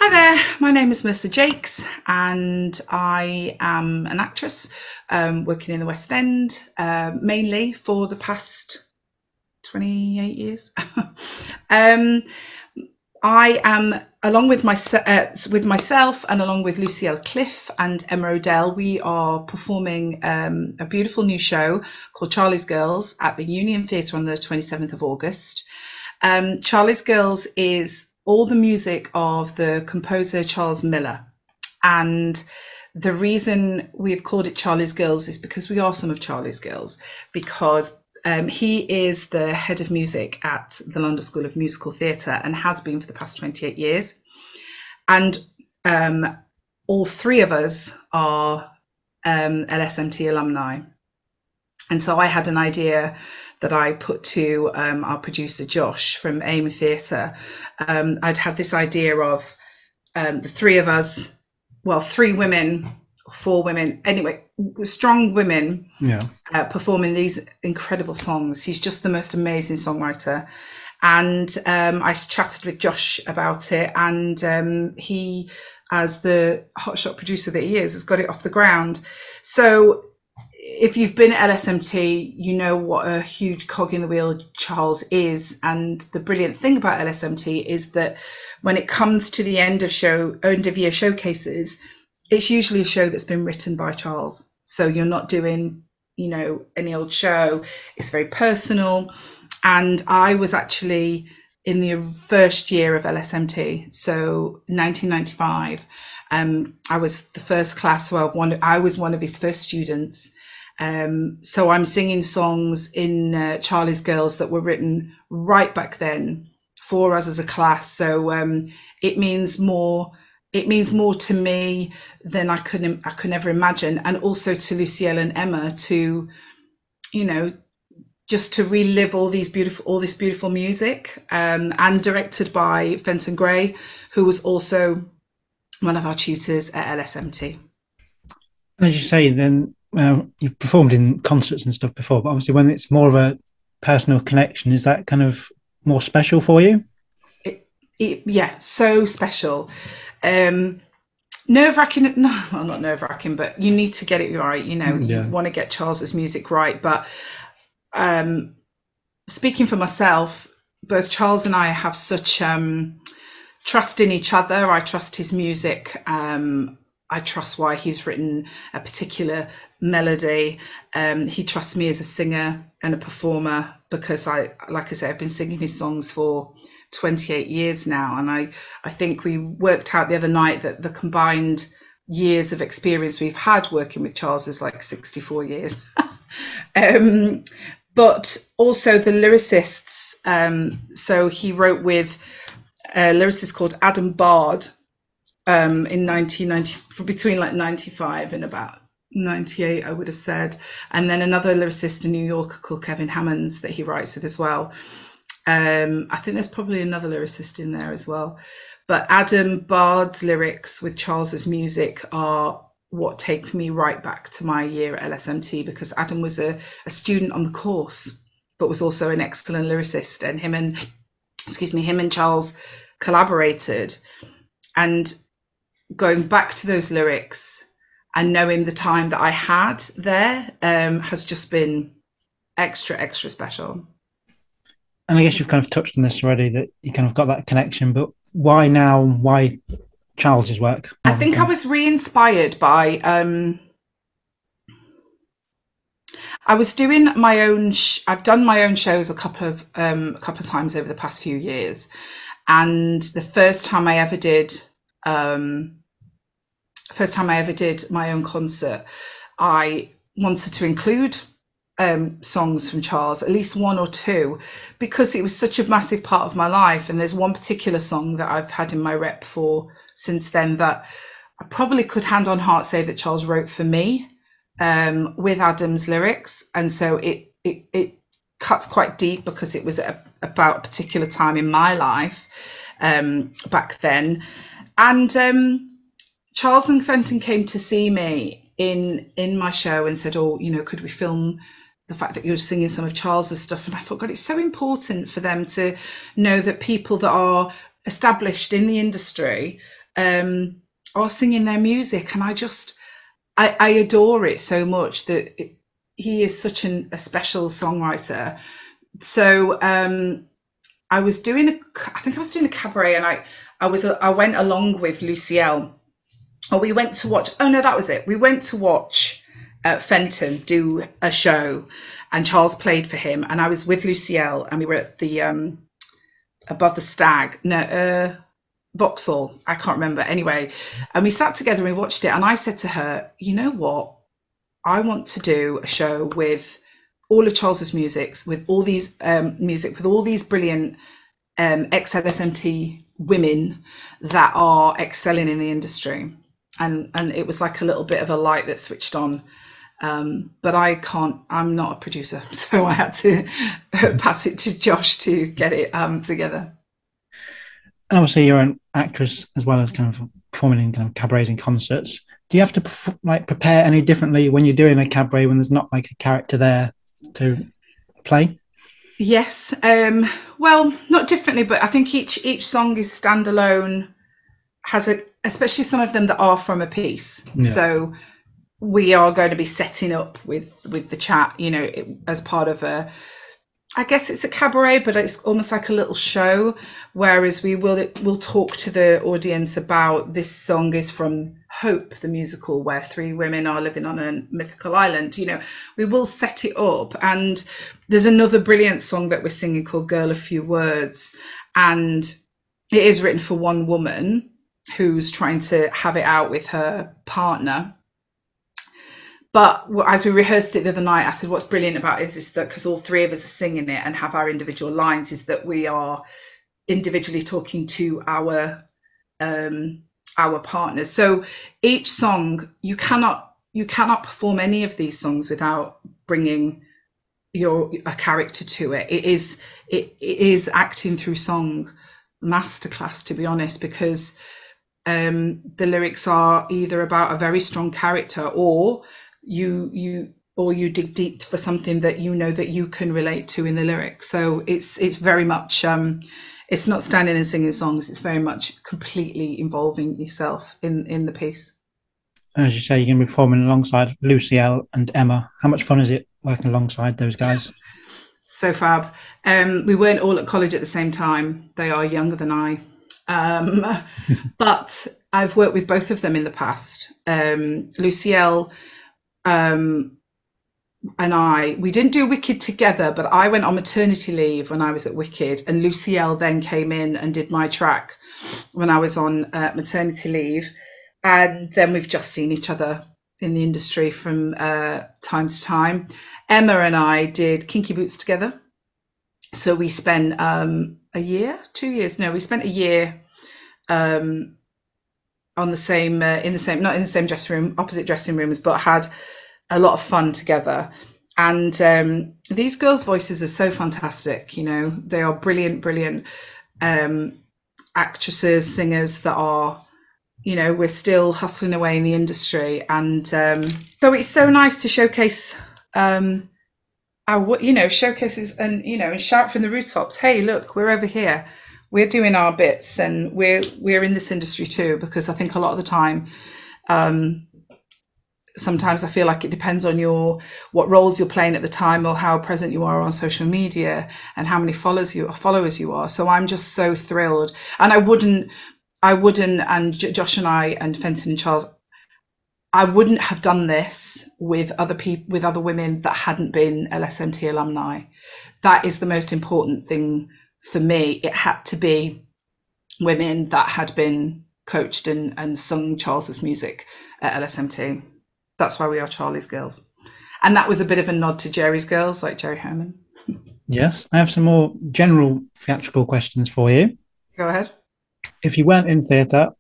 Hi there, my name is Melissa Jacques and I am an actress working in the West End mainly for the past 28 years. um, I am, along with, with myself and along with Lucielle Cliff and Emma Odell, we are performing a beautiful new show called Charlie's Girls at the Union Theatre on the 27th of August. Charlie's Girls is all the music of the composer Charles Miller. And the reason we've called it Charlie's Girls is because we are some of Charlie's Girls, because he is the head of music at the London School of Musical Theatre and has been for the past 28 years. And all three of us are LSMT alumni. And so I had an idea that I put to our producer, Josh, from Amy Theatre. I'd had this idea of the three of us, well, three women, four women, anyway, strong women performing these incredible songs. He's just the most amazing songwriter. And I chatted with Josh about it, and he, as the hotshot producer that he is, has got it off the ground. So if you've been at LSMT, you know what a huge cog in the wheel Charles is. And the brilliant thing about LSMT is that when it comes to the end of year showcases, it's usually a show that's been written by Charles. So you're not doing, any old show. It's very personal. And I was actually in the first year of LSMT, so 1995. I was the first class, so I was one of his first students. So I'm singing songs in Charlie's Girls that were written right back then for us as a class. So it means more to me than I could ever imagine, and also to Lucielle and Emma to, just to relive all this beautiful music, and directed by Fenton Gray, who was also one of our tutors at LSMT. As you say, then you've performed in concerts and stuff before, but obviously when it's more of a personal connection, is that kind of more special for you? Yeah, so special. Nerve-wracking, no, well, not nerve-wracking, but you need to get it right. You want to get Charles's music right. But speaking for myself, both Charles and I have such trust in each other. I trust his music. I trust why he's written a particular melody. He trusts me as a singer and a performer because like I say, I've been singing his songs for 28 years now. And I think we worked out the other night that the combined years of experience we've had working with Charles is like 64 years. But also the lyricists. So he wrote with a lyricist called Adam Bard in 1990, between like 95 and about 98, I would have said. And then another lyricist in New York called Kevin Hammonds that he writes with as well. I think there's probably another lyricist in there as well. But Adam Bard's lyrics with Charles's music are what take me right back to my year at LSMT, because Adam was a student on the course, but was also an excellent lyricist. And him and Charles collaborated. And going back to those lyrics and knowing the time that I had there has just been extra special. And I guess you've kind of touched on this already, that you kind of got that connection, but why now? Why Charles's work? I think I was re-inspired by, I was doing my own, I've done my own shows a couple of times over the past few years. And the first time I ever did my own concert, I wanted to include songs from Charles, at least one or two, because it was such a massive part of my life. And there's one particular song that I've had in my rep for since then that I probably could hand on heart say that Charles wrote for me, with Adam's lyrics. And so it cuts quite deep because it was about a particular time in my life back then. And Charles and Fenton came to see me in my show and said, could we film the fact that you're singing some of Charles's stuff? And I thought, God, it's so important for them to know that people that are established in the industry are singing their music, and I adore it so much that he is such a special songwriter. So I was doing I think I was doing a cabaret, and I went along with Lucielle. Or we went to watch. Oh no, that was it. We went to watch Fenton do a show, and Charles played for him, and I was with Lucielle, and we were at the above the Stag. No, Vauxhall. I can't remember. Anyway, and we sat together and we watched it, and I said to her, "You know what? I want to do a show with all of Charles's musics, with all these music, with all these brilliant ex-LSMT women that are excelling in the industry." And it was like a little bit of a light that switched on. But I can't, I'm not a producer, so I had to pass it to Josh to get it together. And obviously, you're an actress as well as kind of performing in kind of cabarets and concerts. Do you have to like prepare any differently when you're doing a cabaret when there's not like a character there to play? Yes, well, not differently, but I think each song is standalone. Has a, especially some of them that are from a piece. Yeah. So we are going to be setting up with the chat, you know, as part of a, I guess it's a cabaret, but it's almost like a little show. Whereas we'll talk to the audience about, this song is from Hope, the musical, where three women are living on a mythical island. You know, we will set it up. And there's another brilliant song that we're singing called Girl, a Few Words. And it is written for one woman who's trying to have it out with her partner. But as we rehearsed it the other night, I said, what's brilliant about it is that because all three of us are singing it and have our individual lines, is that we are individually talking to our partners. So each song, you cannot perform any of these songs without bringing a character to it. It is acting through song masterclass, to be honest, because the lyrics are either about a very strong character, or you dig deep for something that you know that you can relate to in the lyrics. So it's very much it's not standing and singing songs, it's very much completely involving yourself in the piece. As you say, you're going to be performing alongside Lucielle and Emma. How much fun is it working alongside those guys? So fab. We weren't all at college at the same time. They are younger than I. But I've worked with both of them in the past. Lucielle and we didn't do Wicked together, but I went on maternity leave when I was at Wicked, and Lucielle then came in and did my track when I was on maternity leave. And then we've just seen each other in the industry from time to time. Emma and I did Kinky Boots together. So we spent a year, 2 years. No, we spent a year on the same, in the same, not in the same dressing room, opposite dressing rooms, but had a lot of fun together. And these girls' voices are so fantastic. You know, they are brilliant, brilliant actresses, singers that are, you know, we're still hustling away in the industry. And so it's so nice to showcase our, you know, showcases and, you know, and shout from the rooftops, hey, look, we're over here. We're doing our bits, and we're in this industry too, because I think a lot of the time, sometimes I feel like it depends on what roles you're playing at the time, or how present you are on social media, and how many followers you are. So I'm just so thrilled. And I wouldn't, and Josh and I and Fenton and Charles, I wouldn't have done this with other people, with other women that hadn't been LSMT alumni. That is the most important thing for me. It had to be women that had been coached and sung Charles's music at LSMT. That's why we are Charlie's Girls. And that was a bit of a nod to Jerry's Girls, like Jerry Herman. Yes, I have some more general theatrical questions for you. Go ahead. If you weren't in theatre,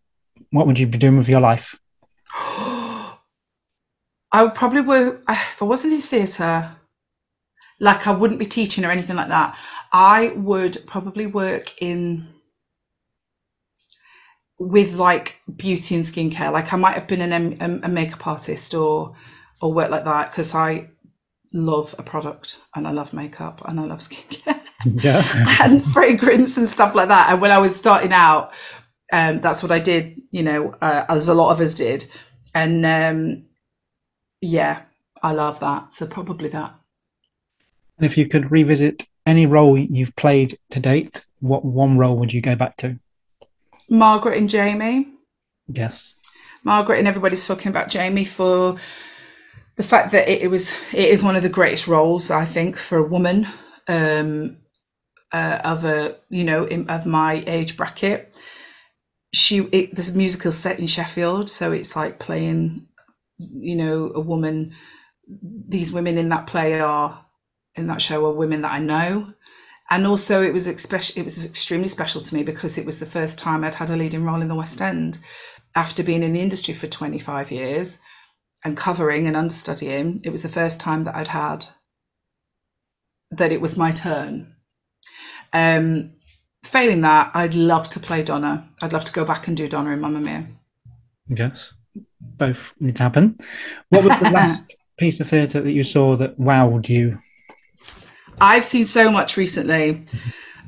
what would you be doing with your life? I would probably work, if I wasn't in theatre, like I wouldn't be teaching or anything like that. I would probably work with like beauty and skincare. Like I might have been a makeup artist or work like that, because I love a product and I love makeup and I love skincare Yeah. and fragrance and stuff like that. And when I was starting out, That's what I did, as a lot of us did. And yeah, I love that. So probably that. And if you could revisit any role you've played to date, what one role would you go back to? Margaret and Jamie. Yes. Margaret, and everybody's talking about Jamie for the fact that it is one of the greatest roles, I think, for a woman, of a of my age bracket. This musical set in Sheffield, so it's like playing, a woman. These women in that play are in that show are women that I know, and also it was extremely special to me because it was the first time I'd had a leading role in the West End after being in the industry for 25 years and covering and understudying. It was the first time that I'd had that it was my turn. Um, Failing that, I'd love to play Donna. I'd love to go back and do Donna in Mamma Mia. Yes. Both need to happen. What was the last piece of theatre that you saw that wowed you? I've seen so much recently.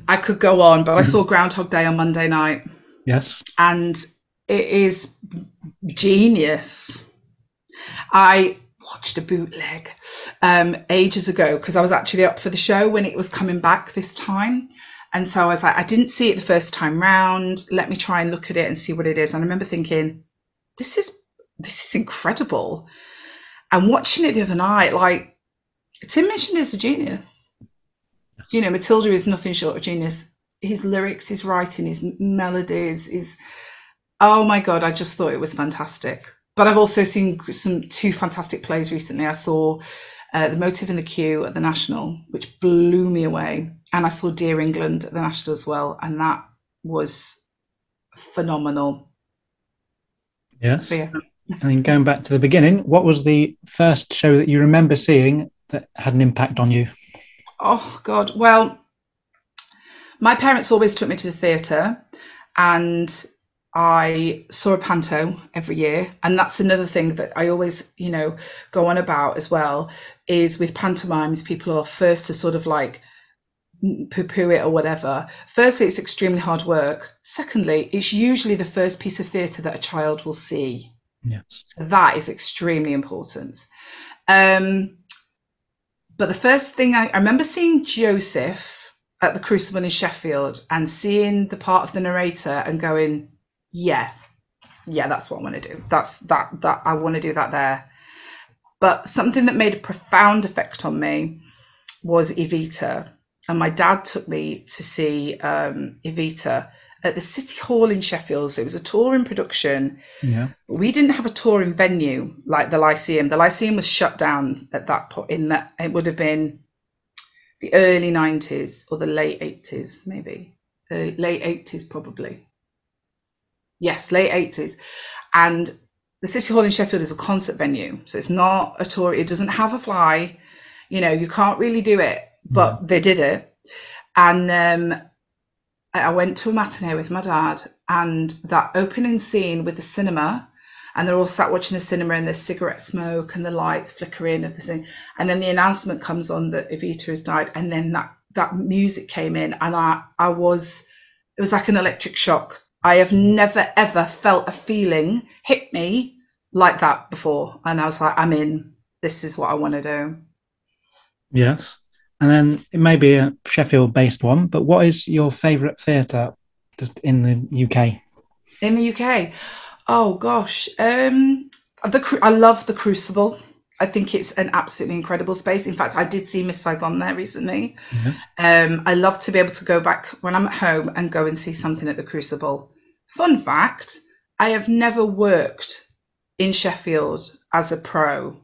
I could go on, but I saw Groundhog Day on Monday night, Yes. and it is genius. I watched a bootleg ages ago because I was actually up for the show when it was coming back this time. And so I was like, I didn't see it the first time round. Let me try and look at it and see what it is. And I remember thinking, this is incredible. And watching it the other night, like, Tim Minchin is a genius. Yes. Matilda is nothing short of genius. His lyrics, his writing, his melodies, oh my God, I just thought it was fantastic. But I've also seen two fantastic plays recently. I saw The Motive in the Queue at the National, which blew me away. And I saw Dear England at the National as well. And that was phenomenal. So, Yes. yeah. And then going back to the beginning, what was the first show that you remember seeing that had an impact on you? Oh, God. Well, my parents always took me to the theatre, and I saw a panto every year. And that's another thing that I always, go on about as well, is with pantomimes, people are first to sort of like poo-poo it or whatever. Firstly, it's extremely hard work. Secondly, it's usually the first piece of theatre that a child will see. Yes. So that is extremely important. Um, but the first thing I remember seeing Joseph at the Crucible in Sheffield and seeing the part of the narrator and going, yeah, that's what I want to do. That I want to do that there. But something that made a profound effect on me was Evita. And my dad took me to see Evita at the City Hall in Sheffield. So it was a touring production. Yeah. But we didn't have a touring venue like the Lyceum. The Lyceum was shut down at that point. It would have been the early 90s or the late 80s, maybe. The late 80s, probably. Yes, late 80s. And the City Hall in Sheffield is a concert venue. So it's not a tour. It doesn't have a fly. You can't really do it, Yeah. but they did it. And I went to a matinee with my dad, and that opening scene with the cinema, and they're all sat watching the cinema and there's cigarette smoke and the lights flickering of the thing. And then the announcement comes on that Evita has died. And then that music came in, and it was like an electric shock. I have never, ever felt a feeling hit me like that before. And I was like, I'm in. This is what I want to do. Yes. And then it may be a Sheffield based one, but what is your favourite theatre just in the UK? In the UK, oh gosh, I love the Crucible. I think it's an absolutely incredible space. In fact, I did see Miss Saigon there recently. Yes. I love to be able to go back when I'm at home and go and see something at the Crucible. Fun fact, I have never worked in Sheffield as a pro.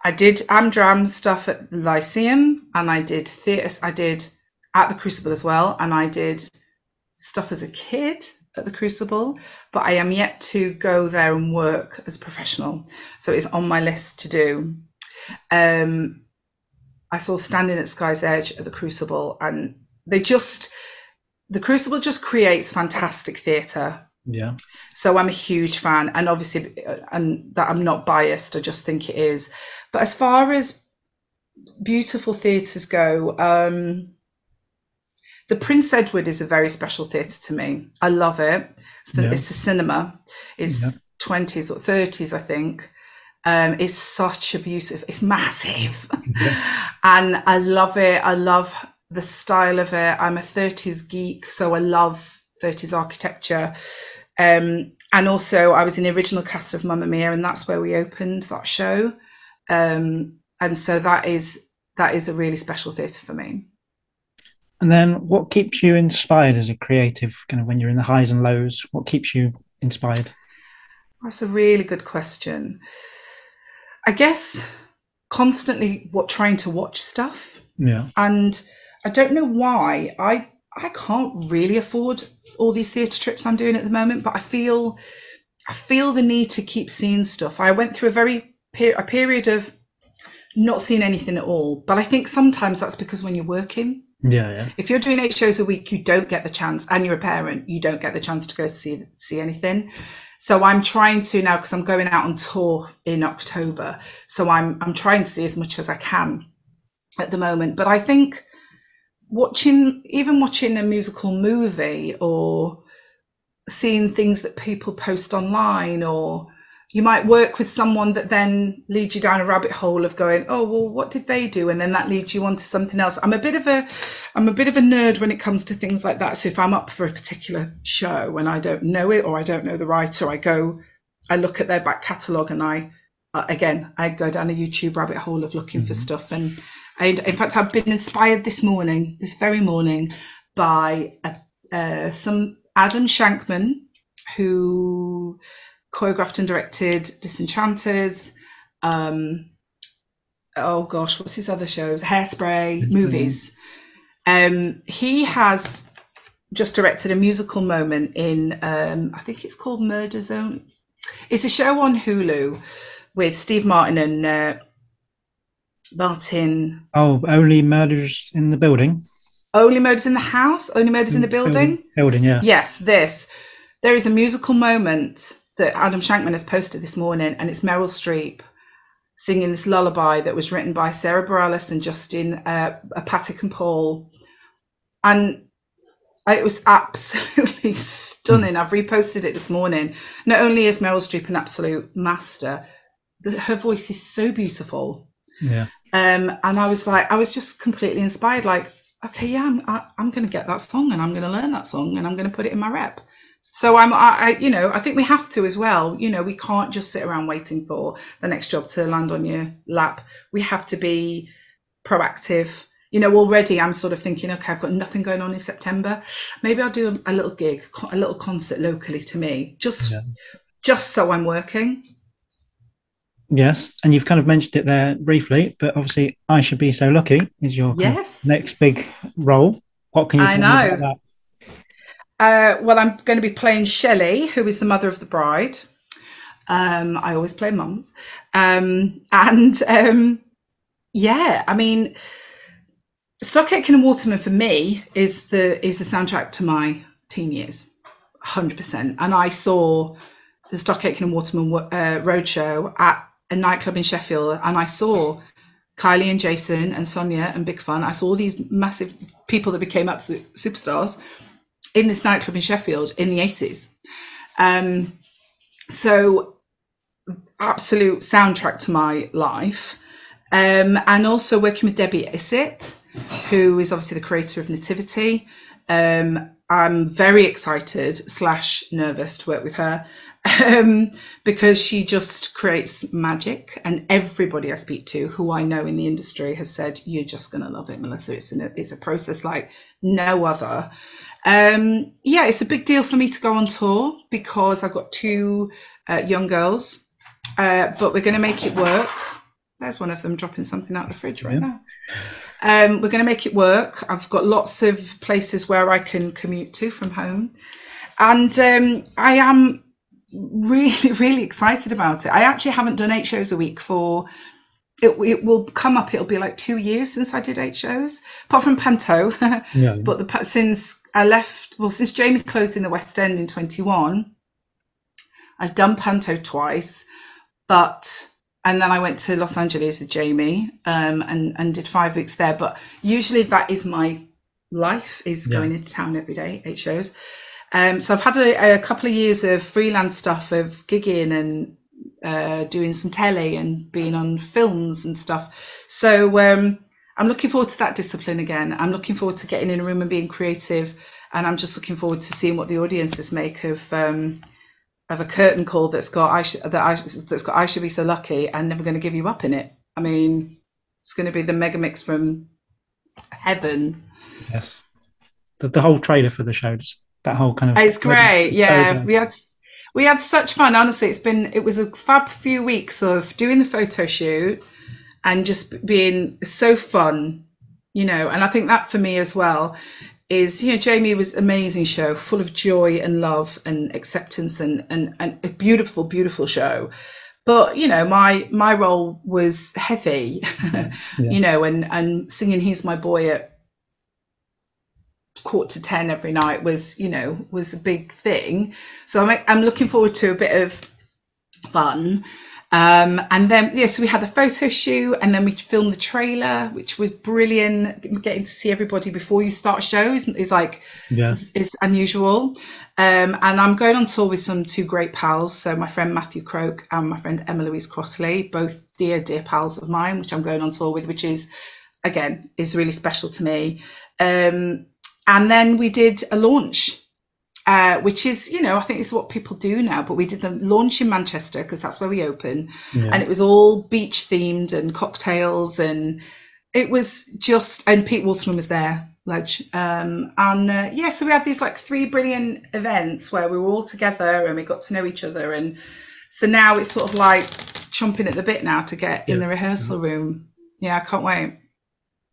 I did Amdram stuff at the Lyceum, and I did theatre. I did at the Crucible as well, and I did stuff as a kid at the Crucible, but I am yet to go there and work as a professional. So it's on my list to do. I saw Standing at Sky's Edge at the Crucible, and the Crucible just creates fantastic theatre. Yeah. So I'm a huge fan, and obviously, and that I'm not biased, I just think it is. But as far as beautiful theatres go, The Prince Edward is a very special theatre to me. I love it. So Yeah. it's a cinema. Yeah. It's 20s or 30s, I think. It's such a beautiful, it's massive. Yeah. And I love it. I love the style of it. I'm a 30s geek, so I love 30s architecture. And also, I was in the original cast of Mamma Mia, and that's where we opened that show. And so that is a really special theatre for me. And then what keeps you inspired as a creative, kind of when you're in the highs and lows? What keeps you inspired? That's a really good question. I guess constantly trying to watch stuff, Yeah. and I don't know why I can't really afford all these theatre trips I'm doing at the moment, but I feel the need to keep seeing stuff. I went through a period of not seeing anything at all, but I think sometimes that's because when you're working, Yeah. Yeah. if you're doing 8 shows a week, you don't get the chance, and you're a parent, you don't get the chance to go to see anything. So I'm trying to now, because I'm going out on tour in October. So I'm trying to see as much as I can at the moment. But I think watching a musical movie, or seeing things that people post online, or you might work with someone that then leads you down a rabbit hole of going, oh well, what did they do, and then that leads you on to something else. I'm a bit of a nerd when it comes to things like that. So if I'm up for a particular show and I don't know it, or I don't know the writer, I look at their back catalogue, and I go down a YouTube rabbit hole of looking for Mhm. stuff. And in fact, I've been inspired this very morning, by some Adam Shankman, who choreographed and directed Disenchanted. Um, oh gosh, what's his other shows? Hairspray, Yeah. movies. He has just directed a musical moment in, I think it's called Murder Zone. It's a show on Hulu with Steve Martin and Martin. Oh, only murders in the building. Only Murders in the House? Only Murders in the Building. Building? Building. Yeah. Yes, this. There is a musical moment that Adam Shankman has posted this morning, and it's Meryl Streep singing this lullaby that was written by Sarah Bareilles and Justin Patrick and Paul. And it was absolutely stunning. I've reposted it this morning. Not only is Meryl Streep an absolute master, her voice is so beautiful. Yeah. And I was just completely inspired. Like, okay, yeah, I'm going to get that song, and I'm going to learn that song, and I'm going to put it in my rep. So I think we have to as well. We can't just sit around waiting for the next job to land on your lap. We have to be proactive. Already I'm sort of thinking, okay, I've got nothing going on in September. Maybe I'll do a little gig, a little concert locally to me, Yeah. just so I'm working. Yes, and you've kind of mentioned it there briefly, but obviously, I Should Be So Lucky is your kind of next Yes, big role. What can you I tell me about know. that? Well, I'm going to be playing Shelley, who is the mother of the bride. I always play mums. And yeah, I mean, Stock Aitken and Waterman for me is the soundtrack to my teen years, 100%. And I saw the Stock Aitken and Waterman roadshow at a nightclub in Sheffield, and I saw Kylie and Jason and Sonia and Big Fun. I saw all these massive people that became absolute superstars in this nightclub in Sheffield in the 80s. So absolute soundtrack to my life. And also working with Debbie Isitt, who is obviously the creator of Nativity. I'm very excited / nervous to work with her, because she just creates magic, and everybody I speak to who I know in the industry has said, you're just going to love it, Melissa. It's a process like no other. Yeah, it's a big deal for me to go on tour, because I've got two young girls, but we're going to make it work. There's one of them dropping something out of the fridge right Yeah. now. We're going to make it work. I've got lots of places where I can commute to from home. And I am really, really excited about it. I actually haven't done 8 shows a week for, it will come up, it'll be like 2 years since I did 8 shows, apart from Panto. Yeah. But since I left, well, since Jamie closed in the West End in 21, I've done Panto twice, and then I went to Los Angeles with Jamie, and did 5 weeks there. But usually that is my life is Yeah. going into town every day, 8 shows. So I've had a couple of years of freelance stuff of gigging and doing some telly and being on films and stuff. So I'm looking forward to that discipline again. I'm looking forward to getting in a room and being creative, and I'm just looking forward to seeing what the audiences make of a curtain call that's got I should be so lucky and never going to give you up in it. I mean, it's going to be the mega mix from heaven. Yes. The whole trailer for the show, just that whole kind of It's already great. is so Yeah, good. we had such fun. Honestly, it was a fab few weeks of doing the photo shoot and just being so fun, And I think that for me as well is, Jamie was an amazing show, full of joy and love and acceptance and a beautiful, beautiful show. But my role was heavy, Yeah. and singing "He's My Boy" at 9:45 every night was a big thing. So I'm looking forward to a bit of fun. And then, so we had the photo shoot and then we filmed the trailer, which was brilliant. Getting to see everybody before you start a show is like, Yeah. is unusual. And I'm going on tour with some two great pals. So my friend Matthew Croak and my friend Emma Louise Crossley, both dear, dear pals of mine, which I'm going on tour with, which is, again, is really special to me. And then we did a launch, which is, I think it's what people do now, but we did the launch in Manchester because that's where we open. Yeah. And it was all beach themed and cocktails. And it was just, and Pete Waterman was there, Ledge. So we had these like 3 brilliant events where we were all together and we got to know each other. And so now it's sort of like chomping at the bit now to get in Yeah. the rehearsal room. Yeah, I can't wait.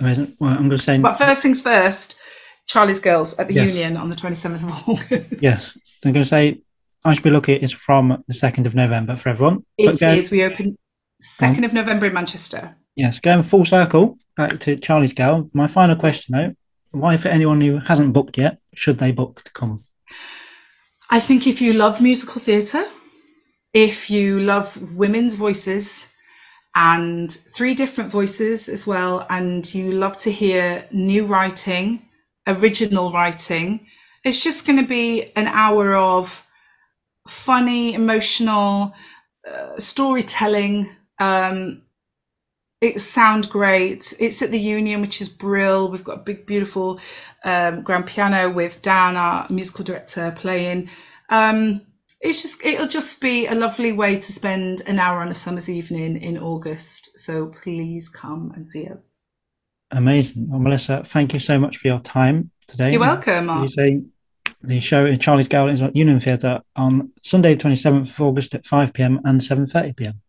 Amazing. Well, I'm going to say But first things first, Charlie's Girls at the yes. Union on the 27th of August. Yes. So I'm going to say I Should Be Lucky is from the 2nd of November for everyone. But It is. We open 2nd of November in Manchester. yes, going full circle back to Charlie's Girl. My final question though, why for anyone who hasn't booked yet, should they book to come? I think if you love musical theatre, if you love women's voices and 3 different voices as well, and you love to hear new writing, original writing, it's just going to be an hour of funny, emotional storytelling. It sounds great. It's at the Union, which is brill. We've got a big, beautiful grand piano with Dan, our musical director, playing. It'll just be a lovely way to spend an hour on a summer's evening in August. So please come and see us. Amazing. Well, Melissa, thank you so much for your time today. You're welcome, As you Mark. say, the show in Charlie's Girl is at Union Theatre on Sunday, the 27th of August at 5 p.m. and 7:30 p.m.